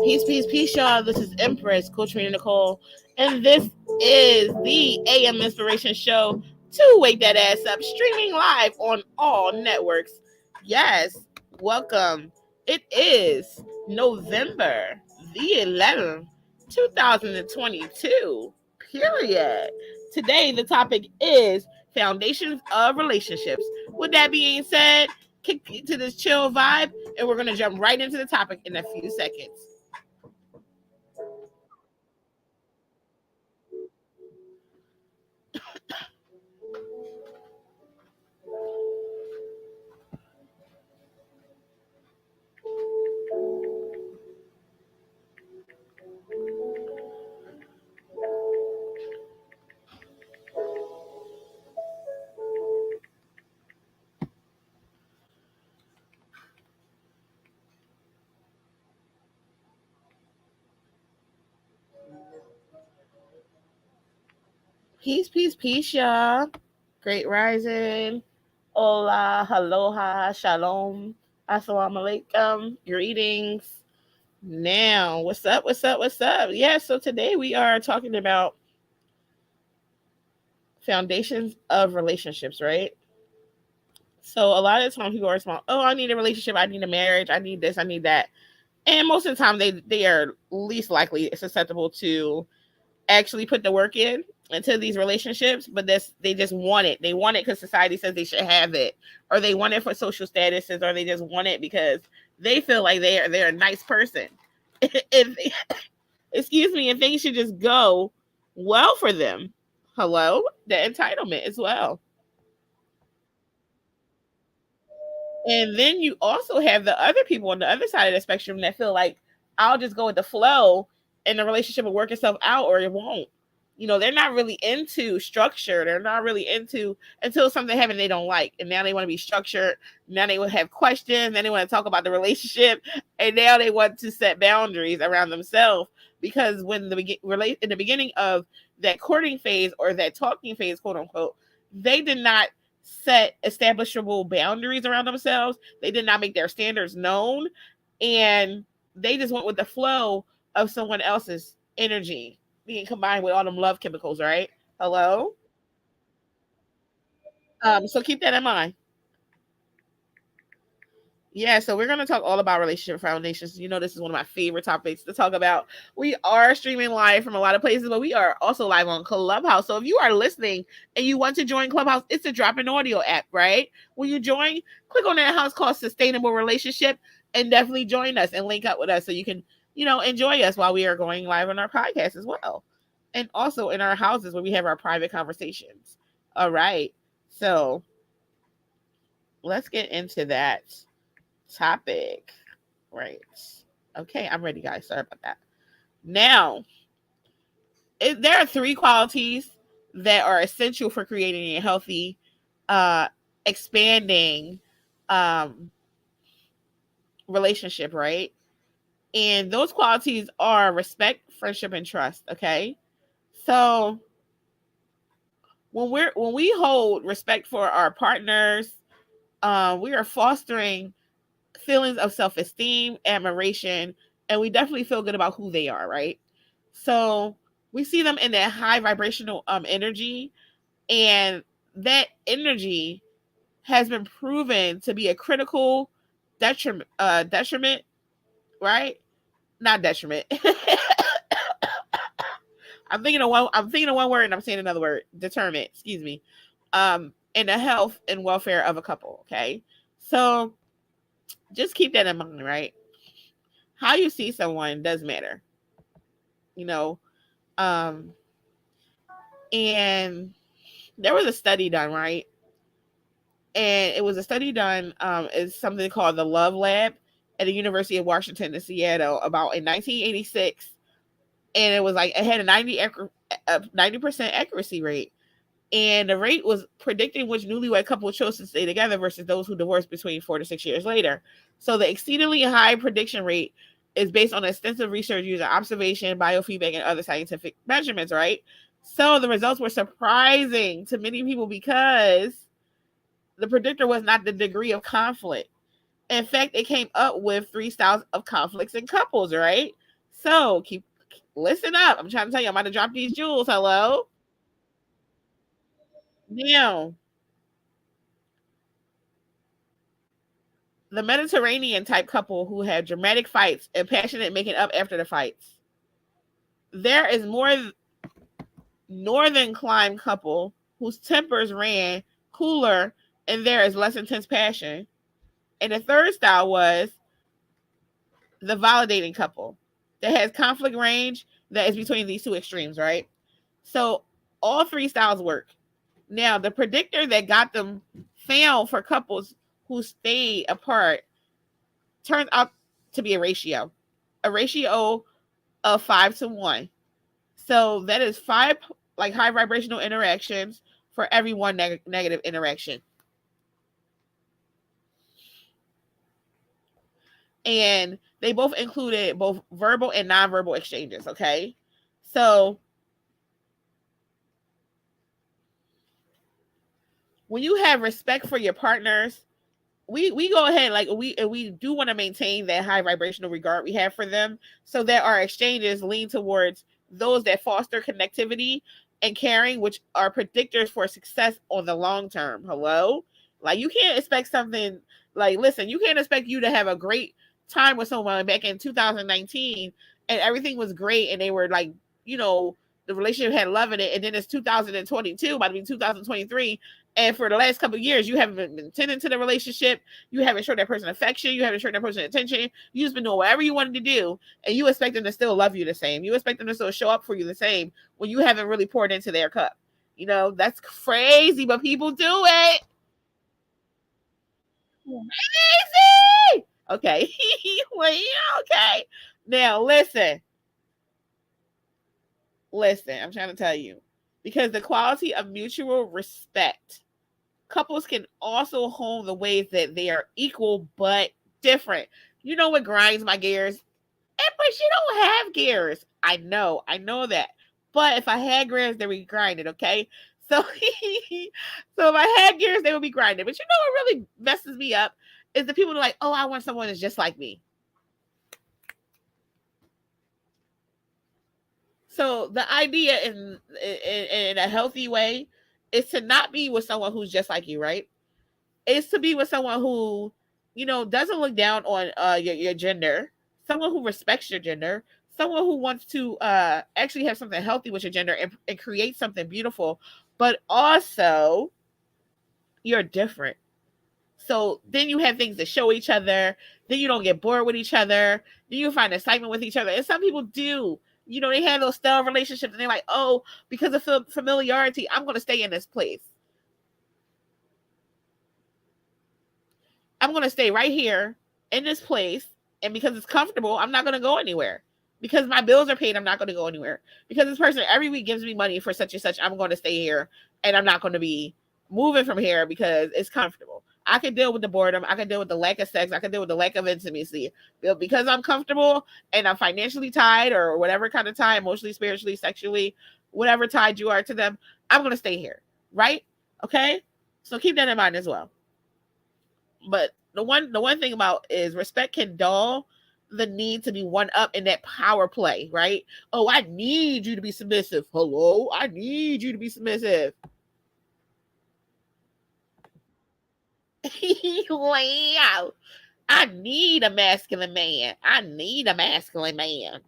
Peace, peace, peace, y'all. This is Empress, Coach Rena Nicole, and this is the AM Inspiration Show to wake that ass up, streaming live on all networks. Yes, welcome. It is November the 11th, 2022, period. Today, the topic is foundations of relationships. With that being said, kick to this chill vibe, and we're going to jump right into the topic in a few seconds. Peace, peace, peace, y'all. Great rising. Hola, aloha, shalom, assalamu alaikum. Greetings. Now, what's up? What's up? What's up? Yeah, so today we are talking about foundations of relationships, right? So a lot of the time people are small, oh, I need a relationship, I need a marriage, I need this, I need that. And most of the time they are least likely susceptible to actually put the work in into these relationships, but they just want it. They want it because society says they should have it, or they want it for social statuses, or they just want it because they feel like they're a nice person. if excuse me, and things should just go well for them. Hello, the entitlement as well. And then you also have the other people on the other side of the spectrum that feel like I'll just go with the flow and the relationship will work itself out or it won't. You know, they're not really into structure. They're not really into until something happens they don't like. And now they want to be structured. Now they will have questions. Then they want to talk about the relationship. And now they want to set boundaries around themselves. Because when in the beginning of that courting phase or that talking phase, quote unquote, they did not set establishable boundaries around themselves. They did not make their standards known. And they just went with the flow of someone else's energy being combined with all them love chemicals, right? Hello? So keep that in mind. Yeah, so we're going to talk all about relationship foundations. You know, this is one of my favorite topics to talk about. We are streaming live from a lot of places, but we are also live on Clubhouse. So if you are listening and you want to join Clubhouse, it's a drop in audio app, right? When you join, click on that house called Sustainable Relationship and definitely join us and link up with us so you can, enjoy us while we are going live on our podcast as well. And also in our houses where we have our private conversations. All right. So let's get into that topic. Right. Okay, I'm ready, guys. Sorry about that. Now, there are three qualities that are essential for creating a healthy, expanding relationship, right? And those qualities are respect, friendship, and trust. Okay. So when we hold respect for our partners, we are fostering feelings of self-esteem, admiration, and we definitely feel good about who they are, right? So we see them in that high vibrational energy, and that energy has been proven to be a critical detriment, right? Not detriment. I'm thinking of one word and I'm saying another word. Determinant, excuse me. In the health and welfare of a couple, okay? So just keep that in mind, right? How you see someone does matter, you know. Um, and there was a study done, right? And it was a study done. It's something called the Love Lab at the University of Washington in Seattle about in 1986, and it was like it had a 90% accuracy rate, and the rate was predicting which newlywed couple chose to stay together versus those who divorced between 4 to 6 years later. So the exceedingly high prediction rate is based on extensive research using observation, biofeedback, and other scientific measurements, right? So the results were surprising to many people because the predictor was not the degree of conflict. In fact, it came up with 3 styles of conflicts in couples, right? So listen up. I'm trying to tell you, I'm about to drop these jewels. Hello. Now, the Mediterranean type couple who had dramatic fights and passionate making up after the fights. There is more northern clime couple whose tempers ran cooler and there is less intense passion. And the third style was the validating couple that has conflict range that is between these two extremes, right? So all 3 styles work. Now, the predictor that got them found for couples who stayed apart turns out to be a ratio of 5-1. So that is 5 like high vibrational interactions for every one negative interaction. And they both included both verbal and nonverbal exchanges. Okay. So when you have respect for your partners, we go ahead, like we do want to maintain that high vibrational regard we have for them, so that our exchanges lean towards those that foster connectivity and caring, which are predictors for success on the long term. Hello. Like, you can't expect something, like, listen, you can't expect you to have a great time with someone back in 2019 and everything was great and they were like, the relationship had love in it, and then it's 2022, about to be 2023, and for the last couple of years, you haven't been tending to the relationship. You haven't shown that person affection. You haven't shown that person attention. You just been doing whatever you wanted to do, and you expect them to still love you the same. You expect them to still show up for you the same when you haven't really poured into their cup. That's crazy, but people do it. Crazy. Okay. Well, yeah, okay. Now, listen. I'm trying to tell you, because the quality of mutual respect, couples can also hone the ways that they are equal but different. You know what grinds my gears? But you don't have gears. I know that. But if I had gears, they would be grinded, okay? So, so if I had gears, they would be grinded. But you know what really messes me up is the people that are like, oh, I want someone that's just like me. So the idea in a healthy way is to not be with someone who's just like you, right? It's to be with someone who, doesn't look down on your gender, someone who respects your gender, someone who wants to actually have something healthy with your gender and create something beautiful, but also you're different. So then you have things to show each other. Then you don't get bored with each other. Then you find excitement with each other. And some people do. They have those stale relationships and they're like, oh, because of familiarity, I'm going to stay in this place. I'm going to stay right here in this place. And because it's comfortable, I'm not going to go anywhere. Because my bills are paid, I'm not going to go anywhere. Because this person every week gives me money for such and such, I'm going to stay here. And I'm not going to be moving from here because it's comfortable. I can deal with the boredom. I can deal with the lack of sex. I can deal with the lack of intimacy. Because I'm comfortable and I'm financially tied, or whatever kind of tie, emotionally, spiritually, sexually, whatever tied you are to them, I'm going to stay here. Right? Okay? So keep that in mind as well. But the one thing about is respect can dull the need to be one up in that power play, right? Oh, I need you to be submissive. Hello? I need you to be submissive. Wow. I need a masculine man. I need a masculine man.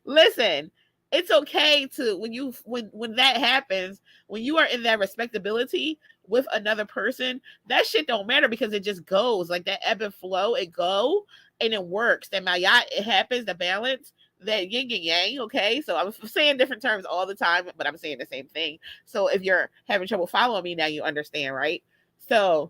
Listen, it's okay to when that happens, when you are in that respectability with another person, that shit don't matter because it just goes like that ebb and flow. It go and it works. That mayat, it happens. The balance, that yin and yang. Okay, so I'm saying different terms all the time, but I'm saying the same thing. So if you're having trouble following me now, you understand, right? So,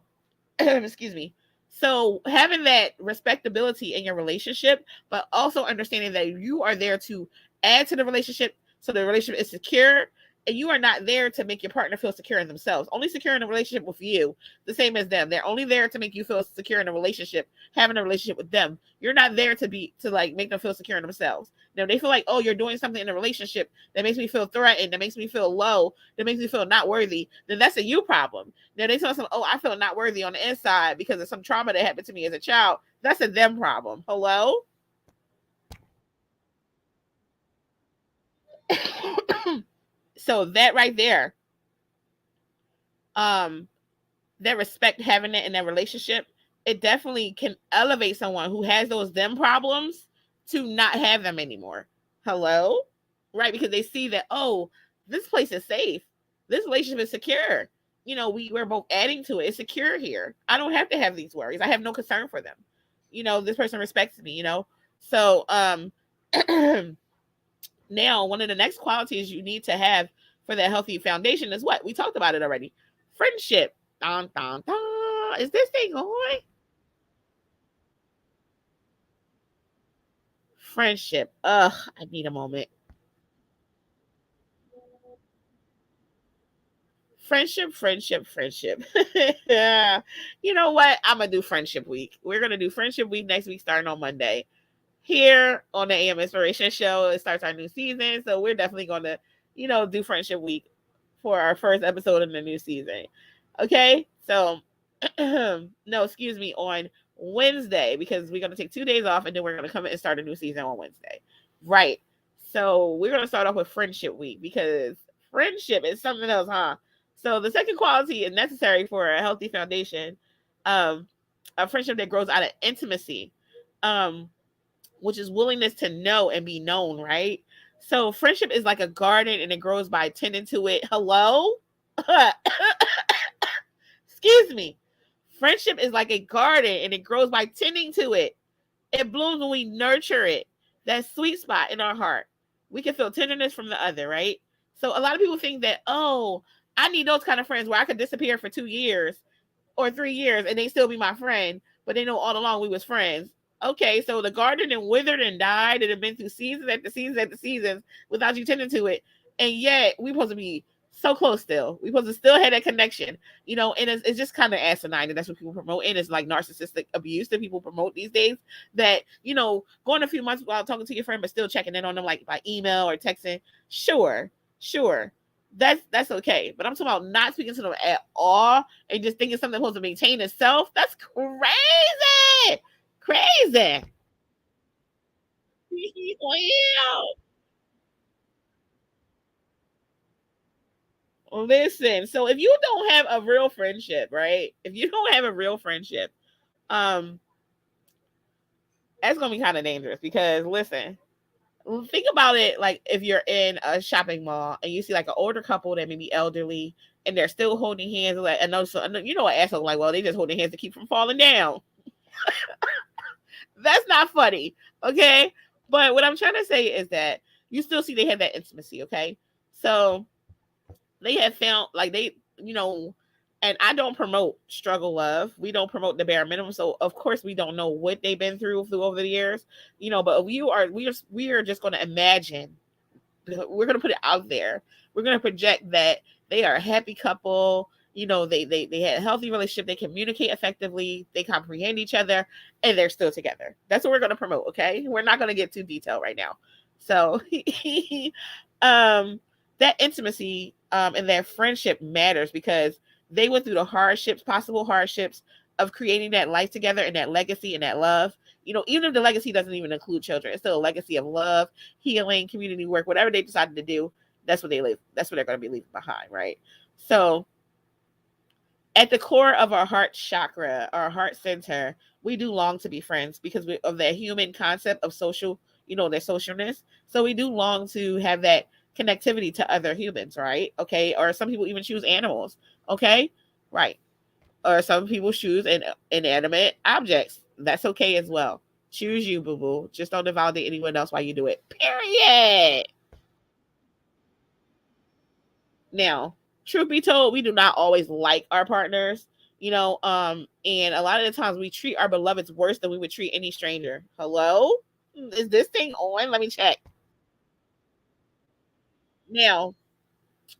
excuse me. So having that respectability in your relationship, but also understanding that you are there to add to the relationship so the relationship is secure, and you are not there to make your partner feel secure in themselves. Only secure in a relationship with you, the same as them. They're only there to make you feel secure in a relationship, having a relationship with them. You're not there to like make them feel secure in themselves. Now they feel like, oh, you're doing something in a relationship that makes me feel threatened, that makes me feel low, that makes me feel not worthy. Then that's a you problem. Now they tell some, oh, I feel not worthy on the inside because of some trauma that happened to me as a child. That's a them problem. Hello. So that right there, um, that respect having it in that relationship, it definitely can elevate someone who has those them problems to not have them anymore. Hello? Right? Because they see that, oh, this place is safe. This relationship is secure. We're both adding to it. It's secure here. I don't have to have these worries. I have no concern for them. This person respects me. So now one of the next qualities you need to have for that healthy foundation is what? We talked about it already. Friendship. Dun, dun, dun. Is this thing on? Friendship. Ugh, I need a moment. Friendship, friendship, friendship. Yeah. You know what? I'm gonna do friendship week. We're gonna do friendship week next week, starting on Monday. Here on the AM Inspiration Show, it starts our new season, so we're definitely gonna, do friendship week for our first episode in the new season. Okay, so no, excuse me, on Wednesday, because we're gonna take 2 days off and then we're gonna come in and start a new season on Wednesday. Right. So we're gonna start off with friendship week because friendship is something else, huh? So the second quality is necessary for a healthy foundation, um, a friendship that grows out of intimacy, um, which is willingness to know and be known, right? So friendship is like a garden and it grows by tending to it. Hello? Excuse me. Friendship is like a garden and it grows by tending to it. It blooms when we nurture it. That sweet spot in our heart. We can feel tenderness from the other, right? So a lot of people think that, oh, I need those kind of friends where I could disappear for 2 years or 3 years and they still be my friend, but they know all along we was friends. Okay, so the garden and withered and died and have been through seasons after seasons after seasons without you tending to it, and yet we supposed to be so close still. We supposed to still have that connection, and it's just kind of asinine, and that's what people promote. And it's like narcissistic abuse that people promote these days. That going a few months without talking to your friend, but still checking in on them like by email or texting. Sure, that's okay. But I'm talking about not speaking to them at all and just thinking something supposed to maintain itself. That's crazy. Crazy. Wow. Listen, so if you don't have a real friendship, right? If you don't have a real friendship, um, that's gonna be kind of dangerous because listen, think about it like if you're in a shopping mall and you see like an older couple that may be elderly and they're still holding hands, like an asshole like, well, they just holding hands to keep from falling down. That's not funny, okay? But what I'm trying to say is that you still see they have that intimacy, okay? So they have found like and I don't promote struggle love. We don't promote the bare minimum. So of course we don't know what they've been through over the years, but we are just gonna imagine, we're gonna put it out there. We're gonna project that they are a happy couple. They had a healthy relationship. They communicate effectively. They comprehend each other, and they're still together. That's what we're gonna promote. Okay, we're not gonna get too detailed right now. So, that intimacy and that friendship matters because they went through the possible hardships of creating that life together and that legacy and that love. Even if the legacy doesn't even include children, it's still a legacy of love, healing, community work, whatever they decided to do. That's what they live. That's what they're going to be leaving behind, right? So, at the core of our heart chakra, our heart center, we do long to be friends because of that human concept of social, their socialness. So we do long to have that connectivity to other humans, right? Okay. Or some people even choose animals. Okay. Right. Or some people choose inanimate objects. That's okay as well. Choose you, boo boo. Just don't invalidate anyone else while you do it. Period. Now, truth be told, we do not always like our partners, and a lot of the times we treat our beloveds worse than we would treat any stranger. Hello? Is this thing on? Let me check. Now,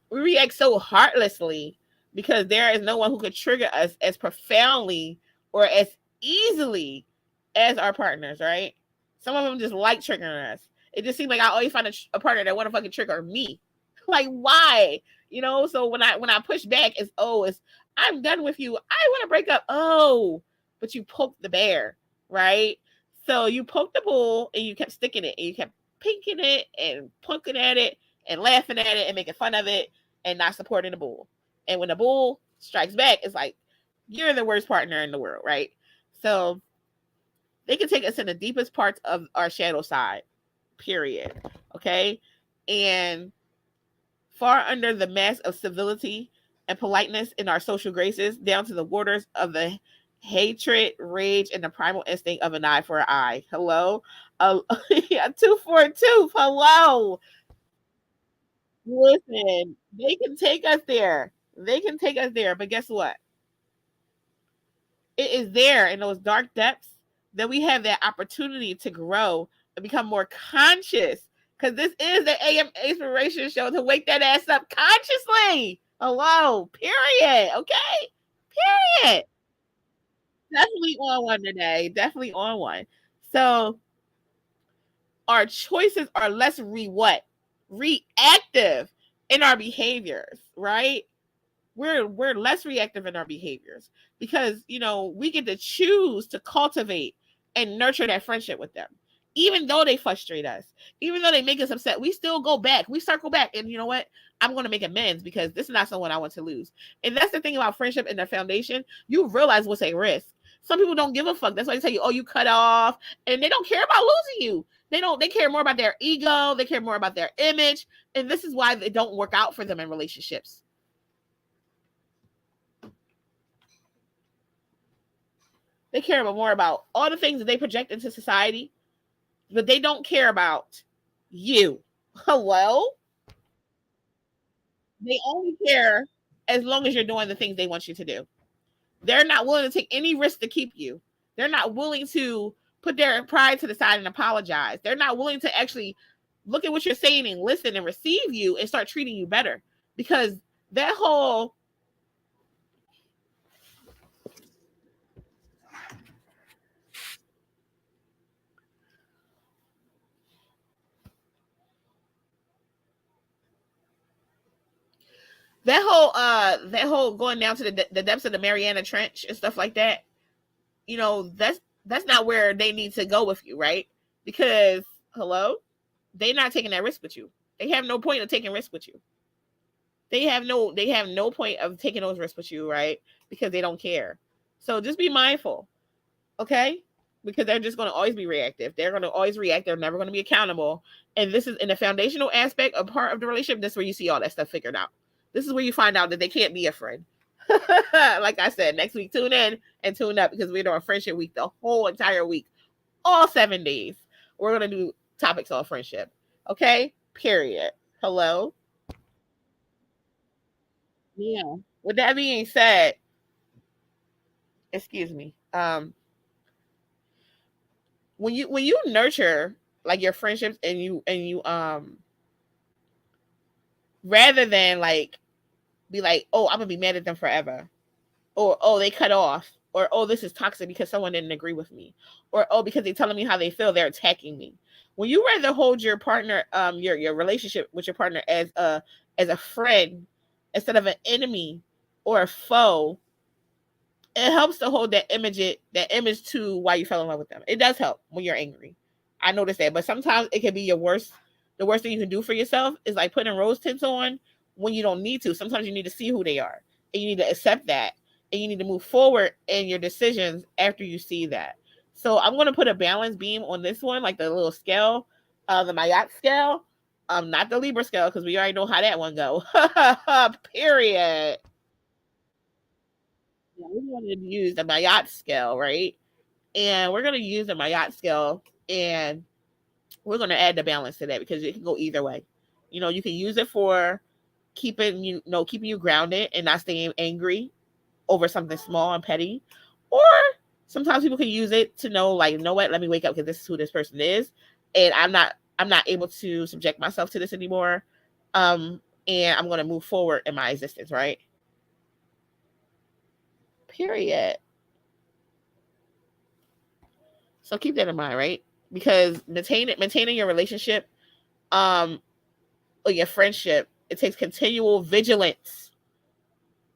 we react so heartlessly because there is no one who could trigger us as profoundly or as easily as our partners, right? Some of them just like triggering us. It just seems like I always find a partner that want to fucking trigger me. Like, why? You know, so when I push back, it's I'm done with you. I want to break up. Oh, but you poked the bear, right? So you poked the bull and you kept sticking it and you kept pinking it and poking at it and laughing at it and making fun of it and not supporting the bull. And when the bull strikes back, it's like, you're the worst partner in the world, right? So they can take us in the deepest parts of our shadow side, period. Okay. And far under the mask of civility and politeness in our social graces, down to the waters of the hatred, rage, and the primal instinct of an eye for an eye. Hello? Yeah, 242. Hello. Listen, they can take us there. They can take us there. But guess what? It is there in those dark depths that we have that opportunity to grow and become more conscious. Because this is the AM Inspiration Show to wake that ass up consciously. Hello, period. Okay, period. Definitely on one today. Definitely on one. So our choices are less what reactive in our behaviors, right? We're less reactive in our behaviors because we get to choose to cultivate and nurture that friendship with them. Even though they frustrate us, even though they make us upset, we still go back, we circle back, and you know what, I'm going to make amends because this is not someone I want to lose. And that's the thing about friendship and their foundation. You realize what's at risk. Some people don't give a fuck. That's why they tell you, oh, you cut off, and they don't care about losing you. They care more about their ego, they care more about their image, and this is why they don't work out for them in relationships. They care more about all the things that they project into society, but they don't care about you. Hello? They only care as long as you're doing the things they want you to do. They're not willing to take any risk to keep you. They're not willing to put their pride to the side and apologize. They're not willing to actually look at what you're saying and listen and receive you and start treating you better. Because that whole that whole going down to the depths of the Mariana Trench and stuff like that, that's not where they need to go with you, right? Because hello, they're not taking that risk with you. They have no point of taking risk with you. They have no point of taking those risks with you, right? Because they don't care. So just be mindful, okay? Because they're just going to always be reactive. They're going to always react. They're never going to be accountable. And this is in the foundational aspect, a part of the relationship. That's where you see all that stuff figured out. This is where you find out that they can't be a friend. Like I said, next week, tune in and tune up because we're doing Friendship Week the whole entire week, all 7 days. We're going to do topics on friendship. Okay? Period. Hello? Yeah. With that being said, excuse me. When you nurture like your friendships and you rather than like be like, oh, I'm gonna be mad at them forever, or oh, they cut off, or oh, this is toxic because someone didn't agree with me, or oh, because they're telling me how they feel, they're attacking me. When you rather hold your partner, your relationship with your partner as a friend instead of an enemy or a foe, it helps to hold that image to why you fell in love with them. It does help when you're angry. I noticed that, but sometimes it can be your worst. The worst thing you can do for yourself is like putting rose tints on when you don't need to. Sometimes you need to see who they are, and you need to accept that, and you need to move forward in your decisions after you see that. So I'm going to put a balance beam on this one, like the little scale, the Mayotte scale, not the Libra scale because we already know how that one go. Period. Yeah, we want to use the Mayotte scale, right? And we're going to use the Mayotte scale and we're going to add the balance to that because it can go either way. You can use it for keeping you grounded and not staying angry over something small and petty. Or sometimes people can use it to know, like, you know what, let me wake up because this is who this person is. And I'm not able to subject myself to this anymore. and I'm going to move forward in my existence, right? Period. So keep that in mind, right? Because maintaining your relationship, um, or your friendship, it takes continual vigilance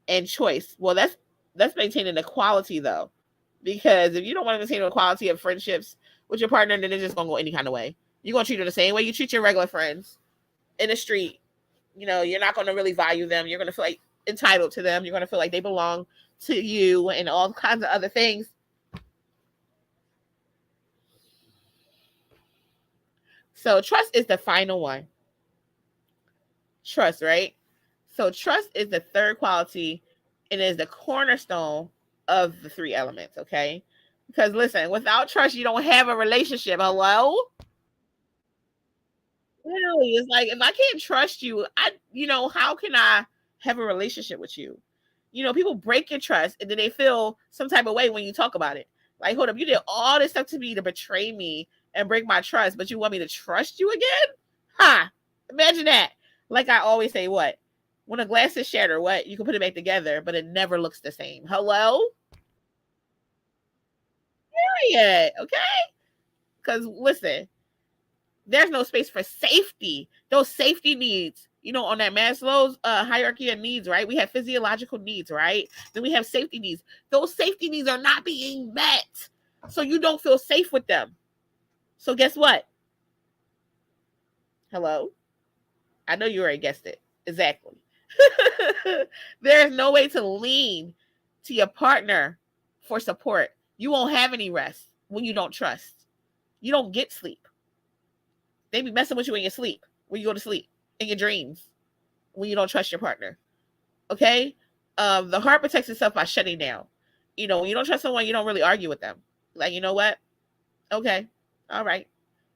and choice. Well, that's maintaining the quality though, because if you don't want to maintain the quality of friendships with your partner, then it's just gonna go any kind of way. You're gonna treat her the same way you treat your regular friends in the street. You know, you're not gonna really value them. You're gonna feel like entitled to them. You're gonna feel like they belong to you and all kinds of other things. So trust is the final one. Trust, right? So trust is the third quality and is the cornerstone of the three elements, okay? Because listen, without trust, you don't have a relationship. Hello? Really? It's like if I can't trust you, how can I have a relationship with you? People break your trust and then they feel some type of way when you talk about it. Like, hold up, you did all this stuff to me to betray me and break my trust, but you want me to trust you again? Ha! Imagine that. Like I always say, what? When a glass is shattered, what? You can put it back together, but it never looks the same. Hello? Period. Okay? Because listen, there's no space for safety. Those safety needs, on that Maslow's hierarchy of needs, right? We have physiological needs, right? Then we have safety needs. Those safety needs are not being met. So you don't feel safe with them. So guess what? Hello? I know you already guessed it. Exactly. There's no way to lean to your partner for support. You won't have any rest when you don't trust. You don't get sleep. They be messing with you in your sleep, when you go to sleep, in your dreams, when you don't trust your partner. Okay? The heart protects itself by shutting down. When you don't trust someone, you don't really argue with them. Like, you know what? Okay. All right.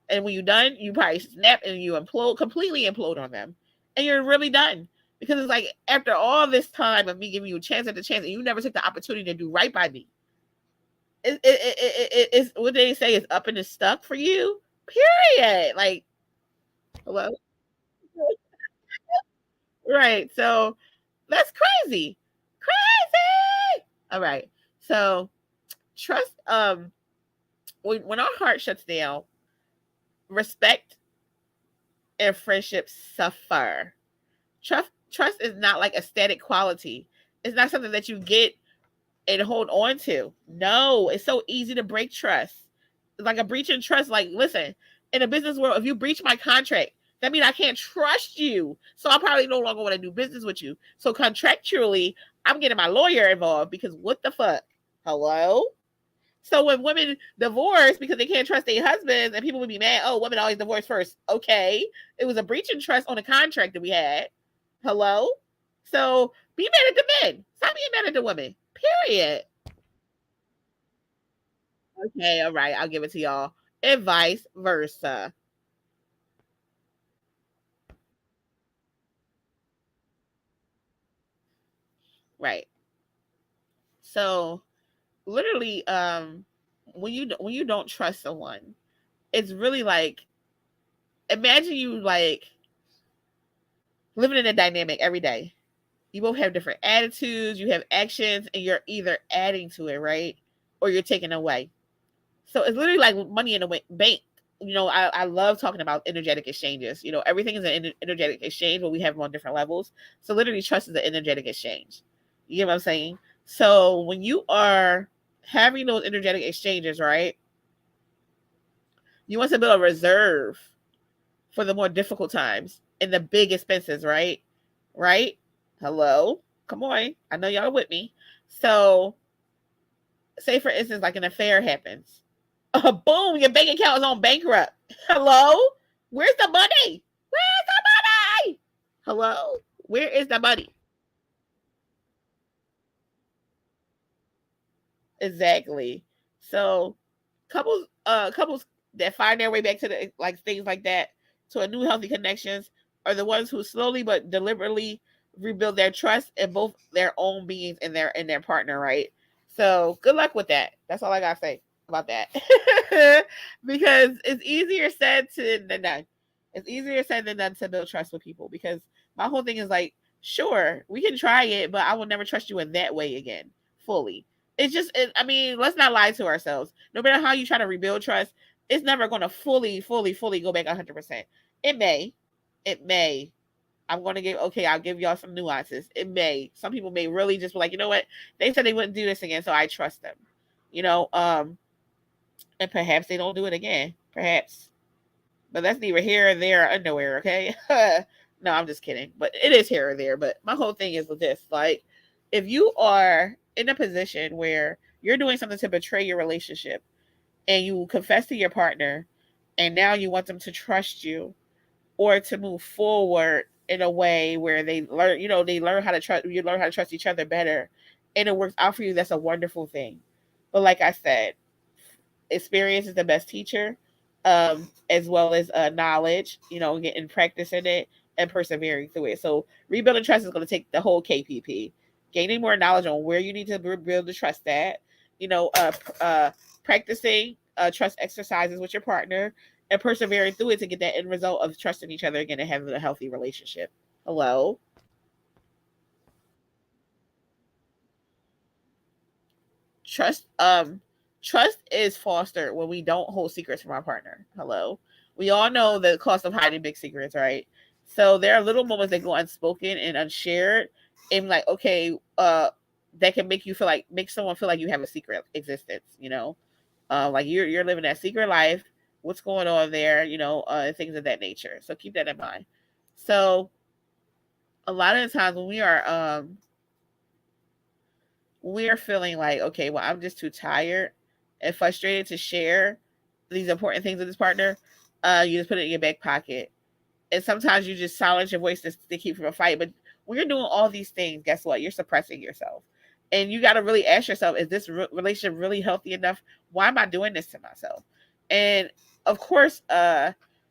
And when you're done, you probably snap and you completely implode on them. And you're really done. Because it's like, after all this time of me giving you chance after chance, and you never took the opportunity to do right by me. It's what they say is up and it's stuck for you. Period. Like, hello? Right. So that's crazy. Crazy. All right. So trust, when our heart shuts down, respect and friendship suffer. Trust is not like a static quality. It's not something that you get and hold on to. No, it's so easy to break trust. It's like a breach in trust. Like, listen, in a business world, if you breach my contract, that means I can't trust you. So I probably no longer want to do business with you. So contractually, I'm getting my lawyer involved because what the fuck? Hello? So when women divorce because they can't trust their husbands and people would be mad, oh, women always divorce first. Okay. It was a breach in trust on a contract that we had. Hello? So be mad at the men. Stop being mad at the women. Period. Okay, all right. I'll give it to y'all. And vice versa. Right. So literally, when you don't trust someone, it's really like, imagine you like living in a dynamic every day. You both have different attitudes, you have actions, and you're either adding to it, right? Or you're taking away. So it's literally like money in a bank. I love talking about energetic exchanges. Everything is an energetic exchange, but we have them on different levels. So literally, trust is an energetic exchange. You get what I'm saying? So when you are having those energetic exchanges, right, you want to build a reserve for the more difficult times and the big expenses, right? Right? Hello? Come on. I know y'all with me. So, say for instance, like an affair happens. Boom, your bank account is on bankrupt. Hello? Where's the money? Where's the money? Hello? Where is the money? Exactly. So couples that find their way back to the like things like that to a new healthy connections are the ones who slowly but deliberately rebuild their trust in both their own beings and their partner, right? So good luck with that. That's all I gotta say about that. Because it's easier said than done. It's easier said than done to build trust with people because My whole thing is like, sure, we can try it, but I will never trust you in that way again, fully. It's just, I mean, let's not lie to ourselves. No matter how you try to rebuild trust, it's never going to fully go back 100%. It may, it may. I'm going to give, okay, I'll give y'all some nuances. It may. Some people may really just be like, you know what? They said they wouldn't do this again, so I trust them. You know, and perhaps they don't do it again. Perhaps. But that's neither here or there or nowhere, okay? No, I'm just kidding. But it is here or there. But my whole thing is with this. Like, if you are in a position where you're doing something to betray your relationship and you confess to your partner and now you want them to trust you or to move forward in a way where they learn, they learn how to trust, you learn how to trust each other better and it works out for you, that's a wonderful thing. But like I said, experience is the best teacher, as well as knowledge, getting practice in it and persevering through it. So rebuilding trust is going to take the whole KPP, gaining more knowledge on where you need to build the trust at, practicing trust exercises with your partner and persevering through it to get that end result of trusting each other again and having a healthy relationship. Hello? Trust um trust is fostered when we don't hold secrets from our partner. Hello, we all know the cost of hiding big secrets, right? So there are little moments that go unspoken and unshared, and like, okay, that can make someone feel like you have a secret existence, like you're living that secret life, what's going on there, things of that nature. So keep that in mind. So a lot of the times when we're feeling like, okay, well, I'm just too tired and frustrated to share these important things with this partner, you just put it in your back pocket. And sometimes you just silence your voice to keep from a fight. But when you're doing all these things, guess what? You're suppressing yourself. And you got to really ask yourself, is this relationship really healthy enough? Why am I doing this to myself? And of course,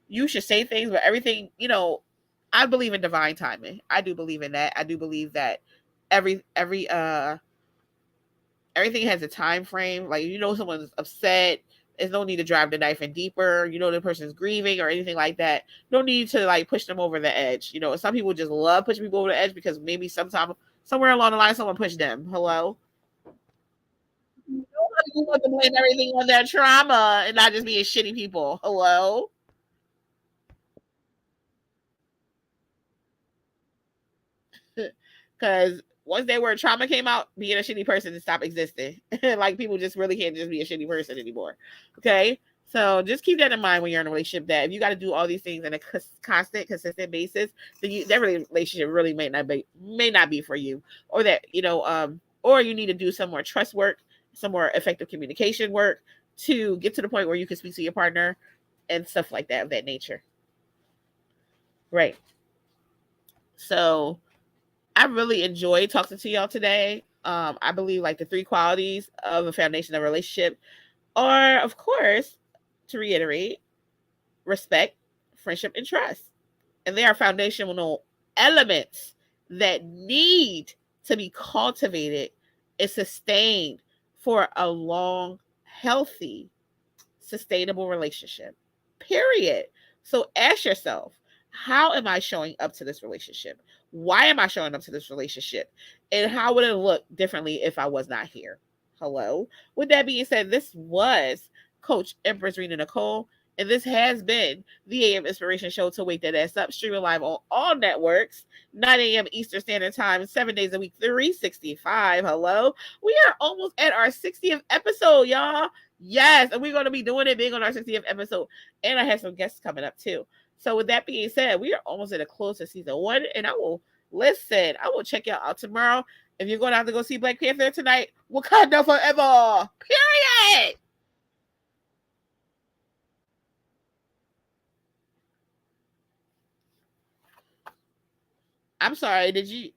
you should say things, but everything, I believe in divine timing. I do believe in that. I do believe that every everything has a time frame. Like, someone's upset, there's no need to drive the knife in deeper. The person's grieving or anything like that. No need to like push them over the edge. Some people just love pushing people over the edge because maybe sometime somewhere along the line someone pushed them. Hello. You want to blame everything on their trauma and not just being shitty people. Hello. Because once that word trauma came out, being a shitty person to stop existing. Like, people just really can't just be a shitty person anymore. Okay. So just keep that in mind when you're in a relationship, that if you got to do all these things on a constant, consistent basis, then that relationship really may not be for you, or that or you need to do some more trust work, some more effective communication work to get to the point where you can speak to your partner and stuff like that of that nature. Right. So I really enjoyed talking to y'all today. I believe like the three qualities of a foundation of a relationship are, of course, to reiterate, respect, friendship, and trust. And they are foundational elements that need to be cultivated and sustained for a long, healthy, sustainable relationship. Period. So ask yourself, how am I showing up to this relationship? Why am I showing up to this relationship? And how would it look differently if I was not here? Hello. With that being said, this was Coach Empress Rena Nicole, and this has been the AM Inspiration Show to wake that ass up, streaming live on all networks, 9 a.m. Eastern Standard Time, 7 days a week, 365. Hello. We are almost at our 60th episode, y'all. Yes, and we're going to be doing it big on our 60th episode. And I have some guests coming up too. So with that being said, we are almost at a close to season 1. And I will check y'all out tomorrow. If you're going to have to go see Black Panther tonight, Wakanda forever. Period. I'm sorry, did you